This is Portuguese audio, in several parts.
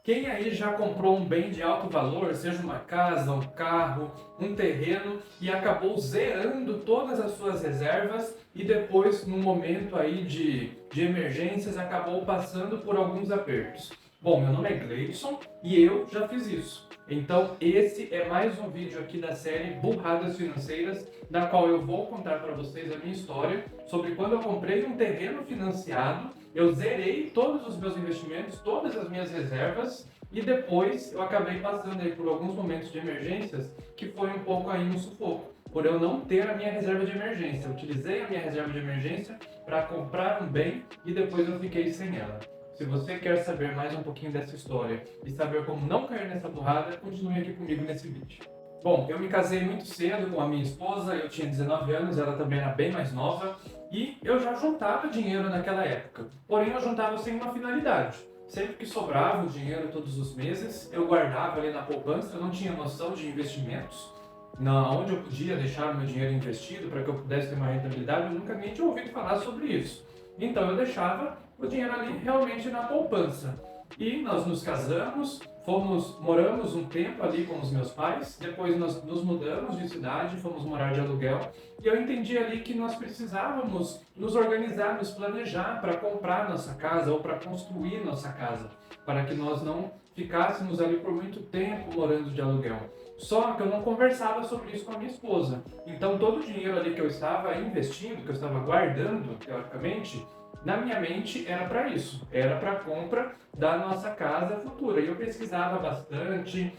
Quem aí já comprou um bem de alto valor, seja uma casa, um carro, um terreno, e acabou zerando todas as suas reservas e depois, num momento aí de emergências, acabou passando por alguns apertos? Bom, meu nome é Gleidson e eu já fiz isso. Então, esse é mais um vídeo aqui da série Burradas Financeiras, na qual eu vou contar para vocês a minha história sobre quando eu comprei um terreno financiado, eu zerei todos os meus investimentos, todas as minhas reservas e depois eu acabei passando aí por alguns momentos de emergências que foi um pouco aí no sufoco, por eu não ter a minha reserva de emergência. Eu utilizei a minha reserva de emergência para comprar um bem e depois eu fiquei sem ela. Se você quer saber mais um pouquinho dessa história e saber como não cair nessa burrada, continue aqui comigo nesse vídeo. Bom, eu me casei muito cedo com a minha esposa, eu tinha 19 anos, ela também era bem mais nova, e eu já juntava dinheiro naquela época. Porém, eu juntava sem uma finalidade. Sempre que sobrava o dinheiro todos os meses, eu guardava ali na poupança, eu não tinha noção de investimentos, onde eu podia deixar o meu dinheiro investido para que eu pudesse ter uma rentabilidade, eu nunca nem tinha ouvido falar sobre isso. Então eu deixava o dinheiro ali realmente na poupança. E nós nos casamos, moramos um tempo ali com os meus pais, depois nós nos mudamos de cidade, fomos morar de aluguel, e eu entendi ali que nós precisávamos nos organizar, nos planejar para comprar nossa casa ou para construir nossa casa, para que nós não ficássemos ali por muito tempo morando de aluguel. Só que eu não conversava sobre isso com a minha esposa. Então todo o dinheiro ali que eu estava investindo, que eu estava guardando, teoricamente, na minha mente era para isso, era para a compra da nossa casa futura. E eu pesquisava bastante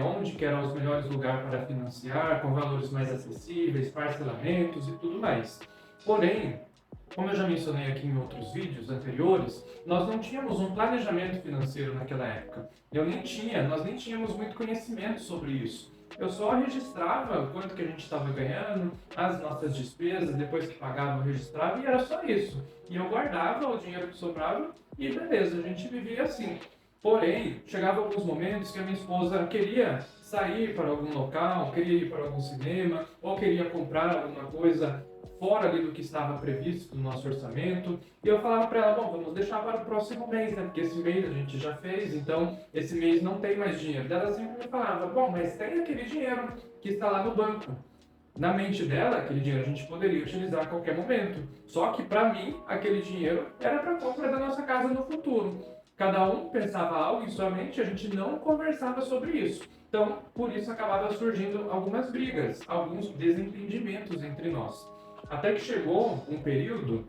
onde que eram os melhores lugares para financiar, com valores mais acessíveis, parcelamentos e tudo mais. Porém, como eu já mencionei aqui em outros vídeos anteriores, nós não tínhamos um planejamento financeiro naquela época. Nós nem tínhamos muito conhecimento sobre isso. Eu só registrava o quanto que a gente estava ganhando, as nossas despesas, depois que pagava eu registrava e era só isso. E eu guardava o dinheiro que sobrava e beleza, a gente vivia assim. Porém, chegava alguns momentos que a minha esposa queria sair para algum local, queria ir para algum cinema, ou queria comprar alguma coisa fora ali do que estava previsto no nosso orçamento. E eu falava para ela, bom, vamos deixar para o próximo mês, né? Porque esse mês a gente já fez, então esse mês não tem mais dinheiro. Ela sempre me falava, bom, mas tem aquele dinheiro que está lá no banco. Na mente dela, aquele dinheiro a gente poderia utilizar a qualquer momento. Só que para mim, aquele dinheiro era para a compra da nossa casa no futuro. Cada um pensava algo em sua mente, a gente não conversava sobre isso. Então, por isso acabava surgindo algumas brigas, alguns desentendimentos entre nós. Até que chegou um período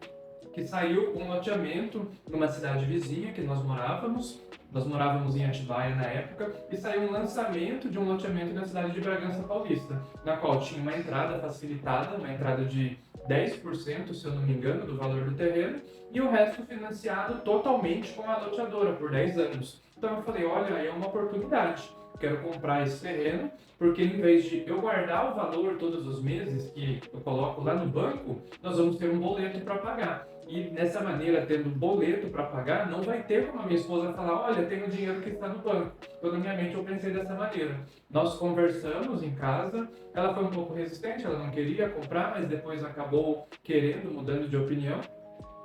que saiu um loteamento numa cidade vizinha que nós morávamos em Atibaia na época, e saiu um lançamento de um loteamento na cidade de Bragança Paulista, na qual tinha uma entrada facilitada, uma entrada de 10%, se eu não me engano, do valor do terreno, e o resto financiado totalmente com a loteadora por 10 anos. Então eu falei, olha, aí é uma oportunidade. Quero comprar esse terreno, porque em vez de eu guardar o valor todos os meses que eu coloco lá no banco, nós vamos ter um boleto para pagar. E dessa maneira, tendo boleto para pagar, não vai ter como a minha esposa falar, olha, tem o dinheiro que está no banco. Então, na minha mente, eu pensei dessa maneira. Nós conversamos em casa, ela foi um pouco resistente, ela não queria comprar, mas depois acabou querendo, mudando de opinião.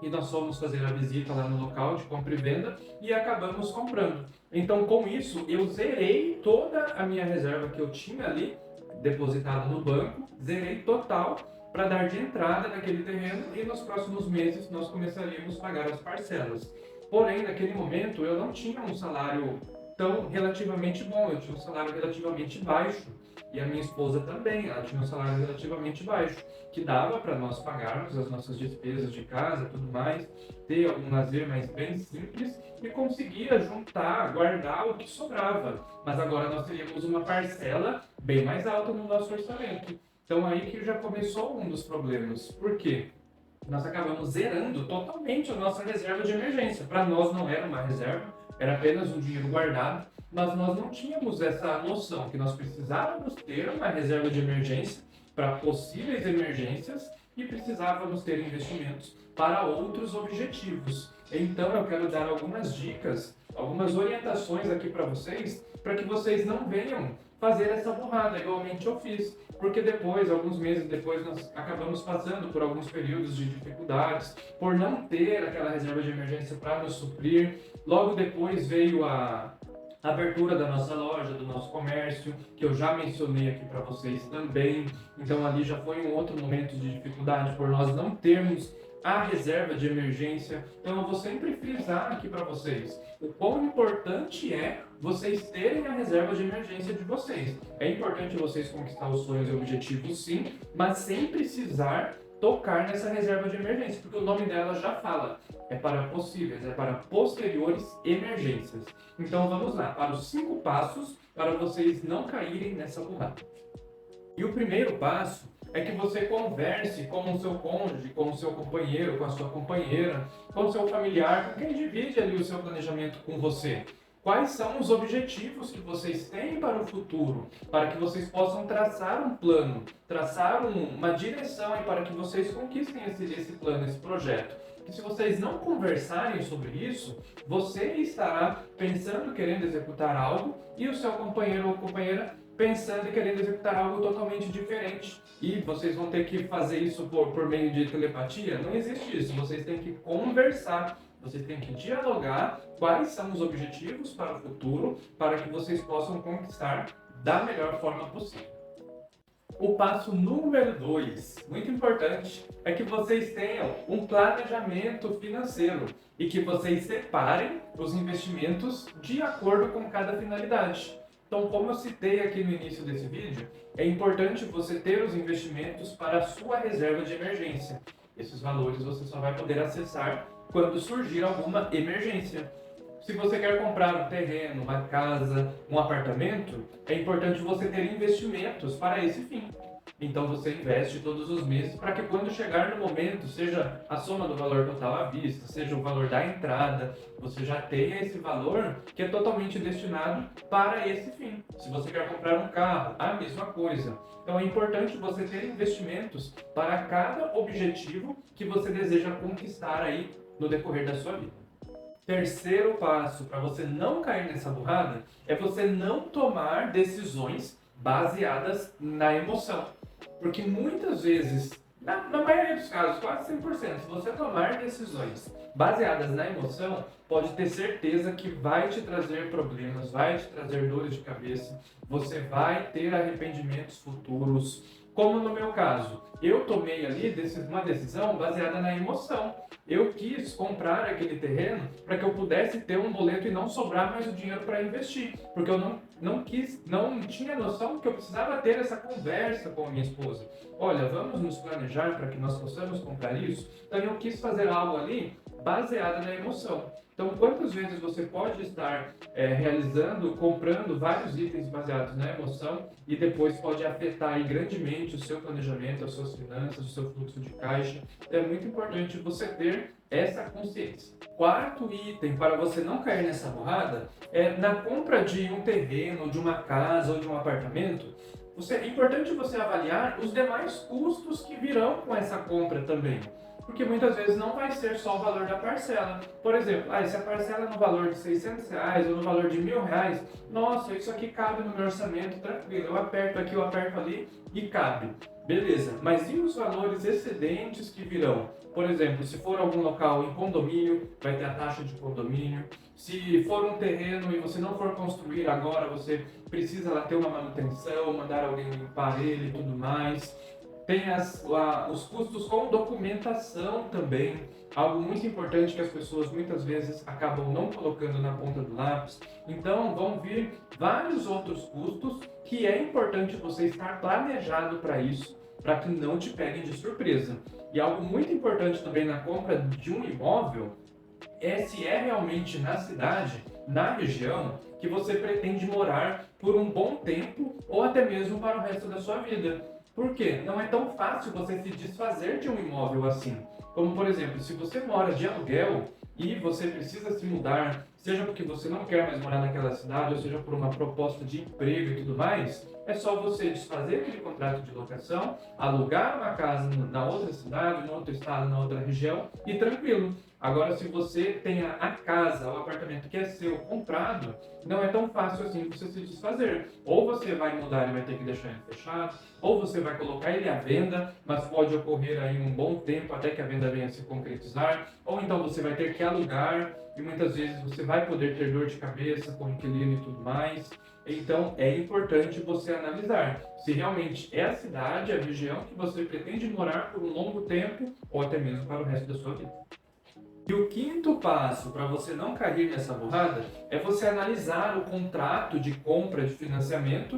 E nós fomos fazer a visita lá no local de compra e venda e acabamos comprando. Então, com isso, eu zerei toda a minha reserva que eu tinha ali depositada no banco, zerei total para dar de entrada naquele terreno e nos próximos meses nós começaríamos a pagar as parcelas. Porém, naquele momento, eu não tinha um salário tão relativamente bom, eu tinha um salário relativamente baixo. E a minha esposa também, ela tinha um salário relativamente baixo, que dava para nós pagarmos as nossas despesas de casa, tudo mais, ter algum lazer, mas bem simples, e conseguia juntar, guardar o que sobrava. Mas agora nós teríamos uma parcela bem mais alta no nosso orçamento. Então aí que já começou um dos problemas. Por quê? Nós acabamos zerando totalmente a nossa reserva de emergência. Para nós não era uma reserva, era apenas um dinheiro guardado, mas nós não tínhamos essa noção que nós precisávamos ter uma reserva de emergência para possíveis emergências e precisávamos ter investimentos para outros objetivos. Então eu quero dar algumas dicas, algumas orientações aqui para que vocês não venham fazer essa burrada, igualmente eu fiz. Porque depois, alguns meses depois, nós acabamos passando por alguns períodos de dificuldades, por não ter aquela reserva de emergência para nos suprir. Logo depois veio a abertura da nossa loja, do nosso comércio, que eu já mencionei aqui para vocês também. Então ali já foi um outro momento de dificuldade por nós não termos a reserva de emergência. Então eu vou sempre frisar aqui para vocês o quão importante é vocês terem a reserva de emergência de vocês. É importante vocês conquistar os sonhos e objetivos, sim, mas sem precisar tocar nessa reserva de emergência, porque o nome dela já fala, é para possíveis, é para posteriores emergências. Então vamos lá, para os 5 passos para vocês não caírem nessa burrada. E o primeiro passo é que você converse com o seu cônjuge, com o seu companheiro, com a sua companheira, com o seu familiar, com quem divide ali o seu planejamento com você. Quais são os objetivos que vocês têm para o futuro, para que vocês possam traçar um plano, traçar uma direção e para que vocês conquistem esse plano, esse projeto. E se vocês não conversarem sobre isso, você estará pensando, querendo executar algo, e o seu companheiro ou companheira pensando e querendo executar algo totalmente diferente. E vocês vão ter que fazer isso por meio de telepatia? Não existe isso. Vocês têm que conversar. Vocês têm que dialogar quais são os objetivos para o futuro para que vocês possam conquistar da melhor forma possível. O passo número 2, muito importante, é que vocês tenham um planejamento financeiro e que vocês separem os investimentos de acordo com cada finalidade. Então, como eu citei aqui no início desse vídeo, é importante você ter os investimentos para a sua reserva de emergência. Esses valores você só vai poder acessar quando surgir alguma emergência. Se você quer comprar um terreno, uma casa, um apartamento, é importante você ter investimentos para esse fim. Então você investe todos os meses para que quando chegar no momento, seja a soma do valor total à vista, seja o valor da entrada, você já tenha esse valor que é totalmente destinado para esse fim. Se você quer comprar um carro, a mesma coisa. Então é importante você ter investimentos para cada objetivo que você deseja conquistar aí no decorrer da sua vida. Terceiro passo para você não cair nessa burrada é você não tomar decisões baseadas na emoção. Porque muitas vezes, na maioria dos casos, quase 100%, se você tomar decisões baseadas na emoção, pode ter certeza que vai te trazer problemas, vai te trazer dores de cabeça, você vai ter arrependimentos futuros. Como no meu caso, eu tomei ali uma decisão baseada na emoção. Eu quis comprar aquele terreno para que eu pudesse ter um boleto e não sobrar mais o dinheiro para investir, porque eu não tinha noção que eu precisava ter essa conversa com a minha esposa. Olha, vamos nos planejar para que nós possamos comprar isso? Então eu quis fazer algo ali baseado na emoção. Então, quantas vezes você pode estar comprando vários itens baseados na emoção e depois pode afetar aí grandemente o seu planejamento, as suas finanças, o seu fluxo de caixa. Então, é muito importante você ter essa consciência. Quarto item para você não cair nessa burrada é na compra de um terreno, de uma casa ou de um apartamento. É importante você avaliar os demais custos que virão com essa compra também. Porque muitas vezes não vai ser só o valor da parcela. Por exemplo, se a parcela é no valor de R$600 ou no valor de R$1.000, nossa, isso aqui cabe no meu orçamento, tranquilo, eu aperto aqui, eu aperto ali e cabe. Beleza, mas e os valores excedentes que virão? Por exemplo, se for algum local em condomínio, vai ter a taxa de condomínio. Se for um terreno e você não for construir agora, você precisa lá ter uma manutenção, mandar alguém limpar ele e tudo mais. Tem os custos com documentação também, algo muito importante que as pessoas muitas vezes acabam não colocando na ponta do lápis. Então vão vir vários outros custos que é importante você estar planejado para isso, para que não te peguem de surpresa. E algo muito importante também na compra de um imóvel é se é realmente na cidade, na região, que você pretende morar por um bom tempo ou até mesmo para o resto da sua vida. Por quê? Não é tão fácil você se desfazer de um imóvel assim. Como, por exemplo, se você mora de aluguel e você precisa se mudar, seja porque você não quer mais morar naquela cidade, ou seja por uma proposta de emprego e tudo mais, é só você desfazer aquele contrato de locação, alugar uma casa na outra cidade, no outro estado, na outra região e tranquilo. Agora, se você tem a casa, o apartamento que é seu, comprado, não é tão fácil assim você se desfazer. Ou você vai mudar e vai ter que deixar ele fechado, ou você vai colocar ele à venda, mas pode ocorrer aí um bom tempo até que a venda venha a se concretizar, ou então você vai ter que alugar. e muitas vezes você vai poder ter dor de cabeça com o inquilino e tudo mais. Então é importante você analisar se realmente é a cidade, a região que você pretende morar por um longo tempo ou até mesmo para o resto da sua vida. E o quinto passo para você não cair nessa burrada é você analisar o contrato de compra de financiamento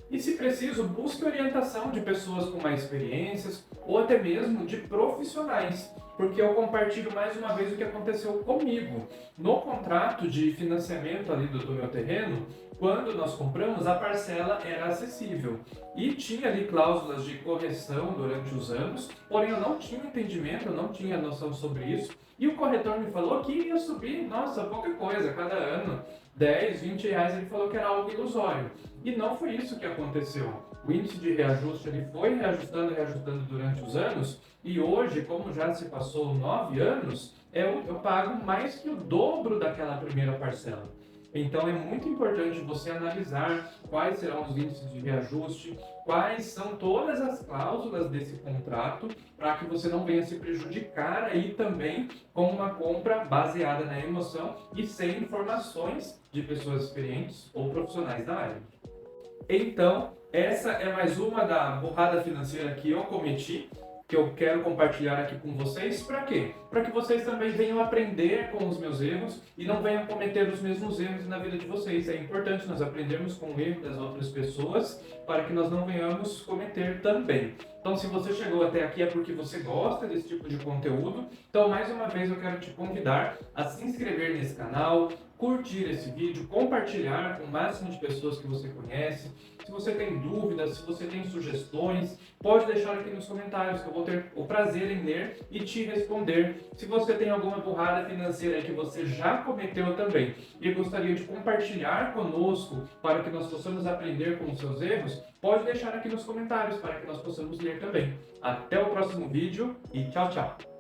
e, se preciso, busque orientação de pessoas com mais experiências ou até mesmo de profissionais, porque eu compartilho mais uma vez o que aconteceu comigo. No contrato de financiamento ali do meu terreno, quando nós compramos, a parcela era acessível e tinha ali cláusulas de correção durante os anos, porém eu não tinha entendimento, eu não tinha noção sobre isso. E o corretor me falou que ia subir, nossa, pouca coisa, cada ano, 10, 20 reais, ele falou que era algo ilusório. E não foi isso que aconteceu. O índice de reajuste ele foi reajustando durante os anos, e hoje, como já se passou 9 anos, eu pago mais que o dobro daquela primeira parcela. Então é muito importante você analisar quais serão os índices de reajuste, quais são todas as cláusulas desse contrato, para que você não venha se prejudicar aí também com uma compra baseada na emoção e sem informações de pessoas experientes ou profissionais da área. Então, essa é mais uma da burrada financeira que eu cometi, que eu quero compartilhar aqui com vocês. Para quê? Para que vocês também venham aprender com os meus erros e não venham cometer os mesmos erros na vida de vocês. É importante nós aprendermos com o erro das outras pessoas para que nós não venhamos cometer também. Então, se você chegou até aqui é porque você gosta desse tipo de conteúdo. Então, mais uma vez, eu quero te convidar a se inscrever nesse canal, curtir esse vídeo, compartilhar com o máximo de pessoas que você conhece. Se você tem dúvidas, se você tem sugestões, pode deixar aqui nos comentários que eu vou ter o prazer em ler e te responder. Se você tem alguma burrada financeira que você já cometeu também e gostaria de compartilhar conosco para que nós possamos aprender com os seus erros, pode deixar aqui nos comentários para que nós possamos ler também. Até o próximo vídeo e tchau, tchau!